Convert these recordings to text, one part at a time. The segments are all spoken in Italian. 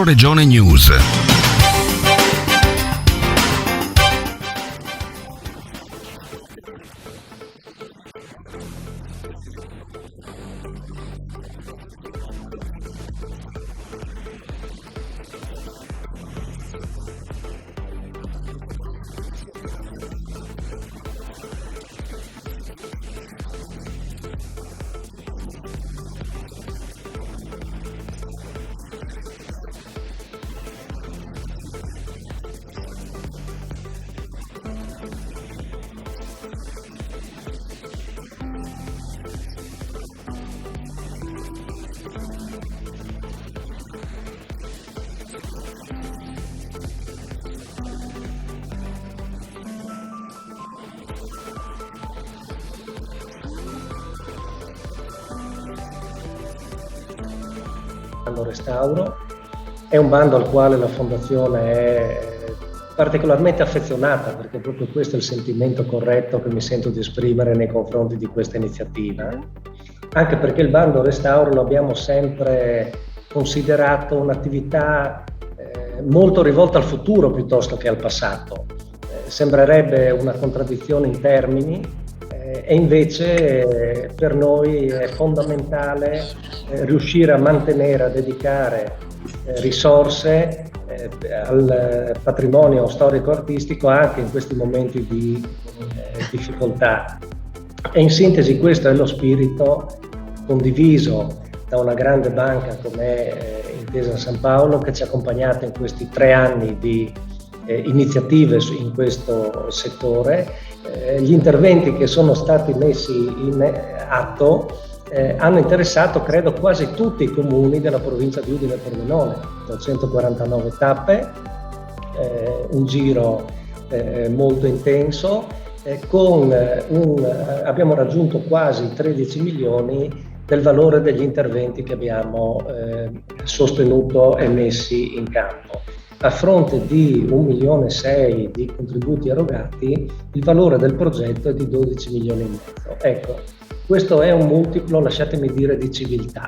Macroregione News. Bando Restauro è un bando al quale la Fondazione è particolarmente affezionata, perché proprio questo è il sentimento corretto che mi sento di esprimere nei confronti di questa iniziativa, anche perché il bando Restauro lo abbiamo sempre considerato un'attività molto rivolta al futuro piuttosto che al passato. Sembrerebbe una contraddizione in termini, e invece per noi è fondamentale riuscire a mantenere, a dedicare risorse al patrimonio storico-artistico anche in questi momenti di difficoltà. E in sintesi questo è lo spirito condiviso da una grande banca come Intesa San Paolo, che ci ha accompagnato in questi 3 anni di iniziative in questo settore. Gli interventi che sono stati messi in atto hanno interessato, credo, quasi tutti i comuni della provincia di Udine e Pordenone, 249 tappe, un giro molto intenso, abbiamo raggiunto quasi 13 milioni del valore degli interventi che abbiamo sostenuto e messi in campo. A fronte di 1,6 milioni di contributi erogati, il valore del progetto è di 12 milioni e mezzo. Ecco, questo è un multiplo, lasciatemi dire, di civiltà.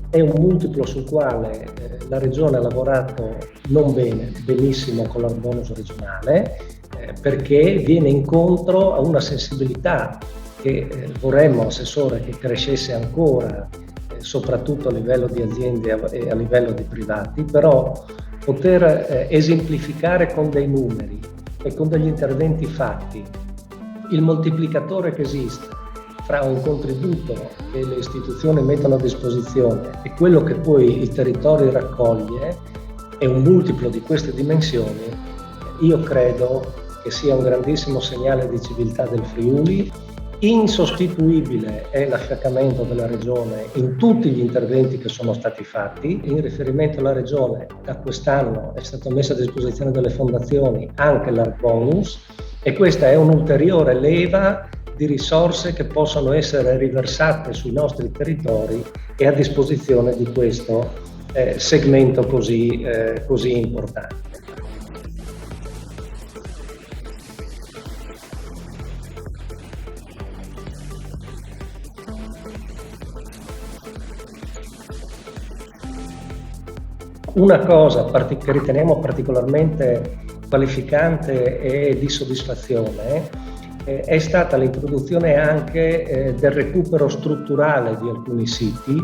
È un multiplo sul quale la Regione ha lavorato non bene, benissimo con l'Arbonus regionale, perché viene incontro a una sensibilità che vorremmo, Assessore, che crescesse ancora, soprattutto a livello di aziende e a livello di privati, però poter esemplificare con dei numeri e con degli interventi fatti il moltiplicatore che esiste fra un contributo che le istituzioni mettono a disposizione e quello che poi il territorio raccoglie è un multiplo di queste dimensioni. Io credo che sia un grandissimo segnale di civiltà del Friuli. Insostituibile è l'affiancamento della Regione in tutti gli interventi che sono stati fatti. In riferimento alla Regione, da quest'anno è stato messo a disposizione delle fondazioni anche l'Arbonus, e questa è un'ulteriore leva di risorse che possono essere riversate sui nostri territori e a disposizione di questo segmento così importante. Una cosa che riteniamo particolarmente qualificante e di soddisfazione è stata l'introduzione anche del recupero strutturale di alcuni siti,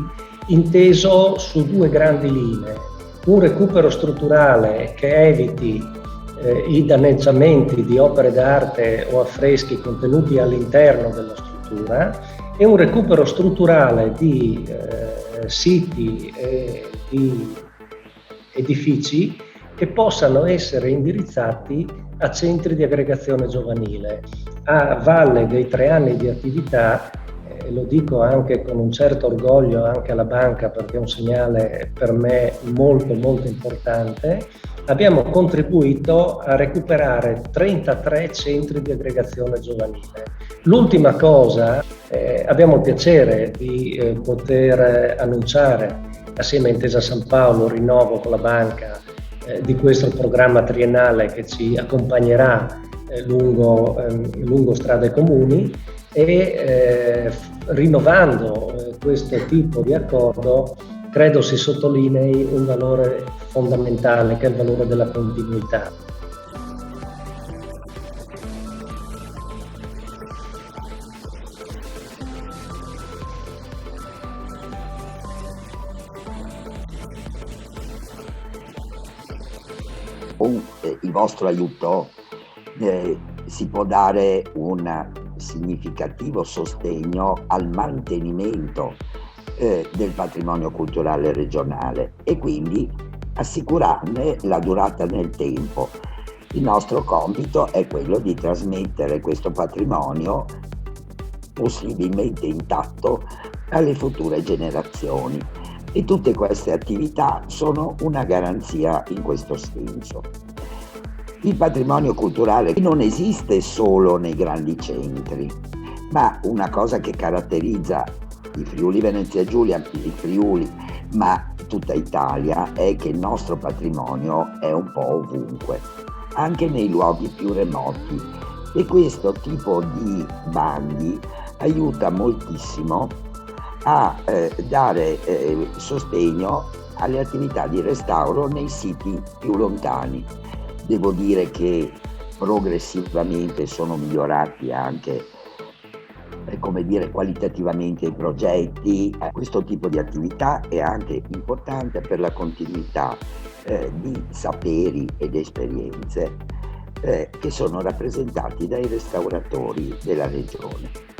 inteso su 2 grandi linee. Un recupero strutturale che eviti i danneggiamenti di opere d'arte o affreschi contenuti all'interno della struttura, e un recupero strutturale di siti e di edifici che possano essere indirizzati a centri di aggregazione giovanile. A valle dei 3 anni di attività, lo dico anche con un certo orgoglio anche alla banca, perché è un segnale per me molto molto importante, abbiamo contribuito a recuperare 33 centri di aggregazione giovanile. L'ultima cosa, abbiamo il piacere di poter annunciare assieme a Intesa San Paolo il rinnovo con la banca di questo programma triennale che ci accompagnerà lungo strade comuni, e rinnovando questo tipo di accordo credo si sottolinei un valore fondamentale, che è il valore della continuità. Con il vostro aiuto si può dare un significativo sostegno al mantenimento del patrimonio culturale regionale e quindi assicurarne la durata nel tempo. Il nostro compito è quello di trasmettere questo patrimonio possibilmente intatto alle future generazioni. E tutte queste attività sono una garanzia in questo senso. Il patrimonio culturale non esiste solo nei grandi centri, ma una cosa che caratterizza i Friuli Venezia Giulia, il Friuli, ma tutta Italia, è che il nostro patrimonio è un po' ovunque, anche nei luoghi più remoti. E questo tipo di bandi aiuta moltissimo a dare sostegno alle attività di restauro nei siti più lontani. Devo dire che progressivamente sono migliorati anche qualitativamente i progetti. Questo tipo di attività è anche importante per la continuità di saperi ed esperienze che sono rappresentati dai restauratori della regione.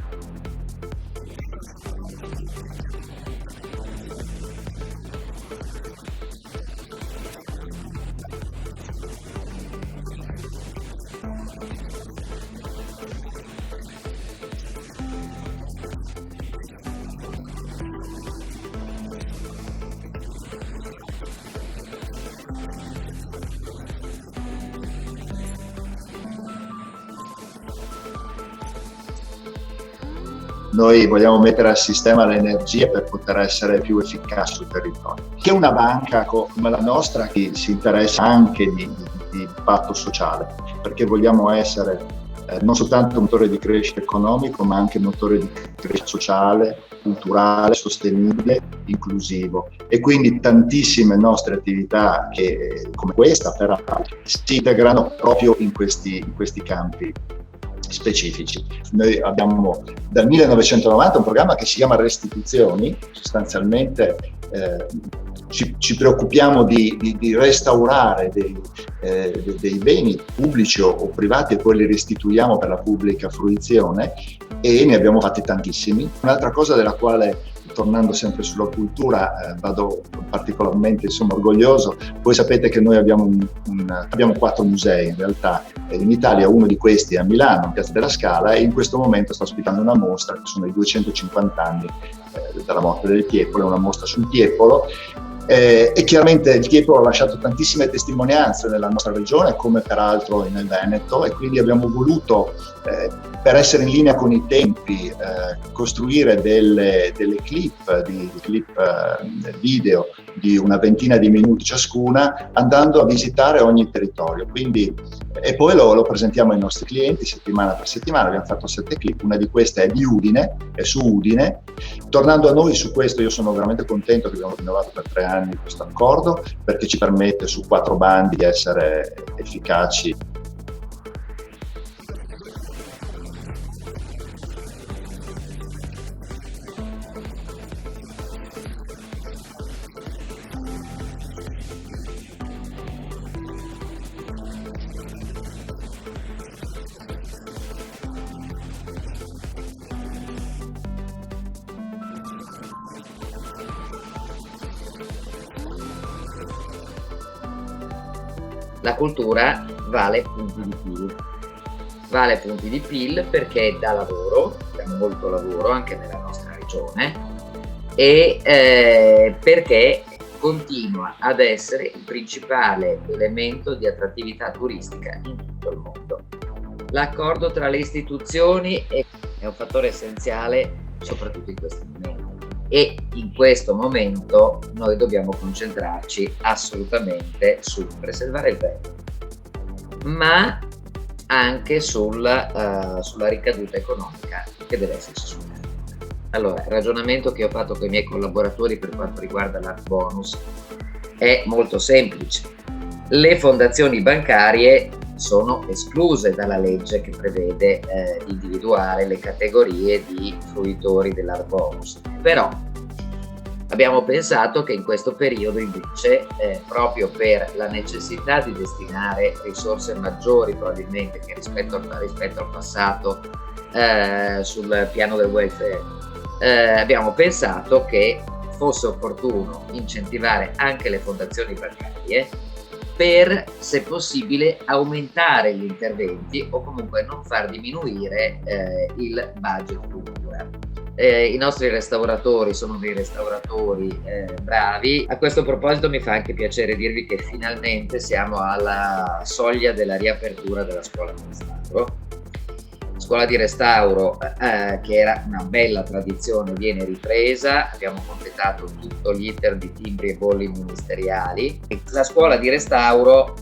Noi vogliamo mettere a sistema le energie per poter essere più efficaci sul territorio. Che una banca come la nostra che si interessa anche di impatto sociale, perché vogliamo essere non soltanto motore di crescita economico, ma anche motore di crescita sociale, culturale, sostenibile, inclusivo. E quindi tantissime nostre attività, come questa peraltro, si integrano proprio in questi campi specifici. Noi abbiamo dal 1990 un programma che si chiama Restituzioni, sostanzialmente ci preoccupiamo di restaurare dei beni pubblici o privati e poi li restituiamo per la pubblica fruizione, e ne abbiamo fatti tantissimi. Un'altra cosa della quale, tornando sempre sulla cultura, vado particolarmente orgoglioso. Voi sapete che noi abbiamo 4 musei in realtà. In Italia uno di questi è a Milano, in Piazza della Scala, e in questo momento sta ospitando una mostra che sono i 250 anni dalla morte del Tiepolo, è una mostra sul Tiepolo. E chiaramente il Tiepolo ha lasciato tantissime testimonianze nella nostra regione, come peraltro nel Veneto, e quindi abbiamo voluto, per essere in linea con i tempi, costruire delle clip video di una ventina di minuti ciascuna, andando a visitare ogni territorio. Quindi, e poi lo presentiamo ai nostri clienti settimana per settimana. Abbiamo fatto 7 clip, una di queste è di Udine, è su Udine. Tornando a noi su questo, io sono veramente contento che abbiamo rinnovato per 3 anni questo accordo, perché ci permette su 4 bandi di essere efficaci. La cultura vale punti di PIL. Vale punti di PIL perché dà lavoro, abbiamo molto lavoro anche nella nostra regione, e perché continua ad essere il principale elemento di attrattività turistica in tutto il mondo. L'accordo tra le istituzioni è un fattore essenziale soprattutto in questi momenti. E in questo momento noi dobbiamo concentrarci assolutamente sul preservare il bene, ma anche sulla ricaduta economica che deve esserci sul territorio. Allora, il ragionamento che ho fatto con i miei collaboratori per quanto riguarda l'art bonus è molto semplice. Le fondazioni bancarie sono escluse dalla legge che prevede di individuare le categorie di fruitori dell'art bonus. Però abbiamo pensato che in questo periodo invece, proprio per la necessità di destinare risorse maggiori probabilmente che rispetto al passato sul piano del welfare, abbiamo pensato che fosse opportuno incentivare anche le fondazioni bancarie per, se possibile, aumentare gli interventi o comunque non far diminuire il budget cultura. I nostri restauratori sono dei restauratori bravi. A questo proposito mi fa anche piacere dirvi che finalmente siamo alla soglia della riapertura della scuola di restauro. La scuola di restauro, che era una bella tradizione, viene ripresa. Abbiamo completato tutto l'iter di timbri e bolli ministeriali. La scuola di restauro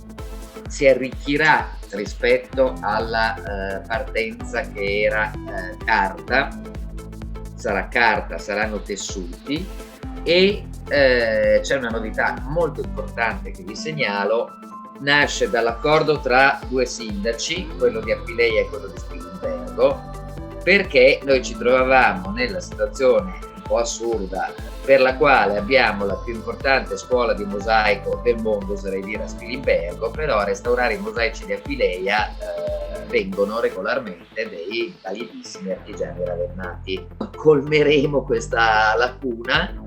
si arricchirà rispetto alla partenza che era carta. Sarà carta, saranno tessuti e c'è una novità molto importante che vi segnalo. Nasce dall'accordo tra due sindaci, quello di Aquileia e quello di Spilimbergo, perché noi ci trovavamo nella situazione un po' assurda per la quale abbiamo la più importante scuola di mosaico del mondo, oserei dire a Spilimbergo, però a restaurare i mosaici di Aquileia vengono regolarmente dei validissimi artigiani ravennati. Colmeremo questa lacuna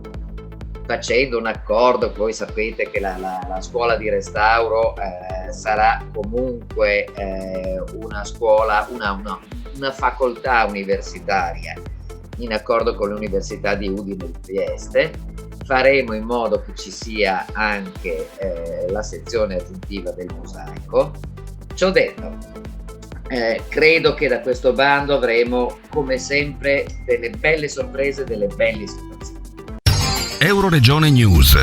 facendo un accordo. Voi sapete che la scuola di restauro sarà comunque una scuola, una facoltà universitaria in accordo con l'Università di Udine e di Trieste. Faremo in modo che ci sia anche la sezione aggiuntiva del mosaico. Ciò detto, credo che da questo bando avremo come sempre delle belle sorprese, delle belle situazioni. Euroregione News.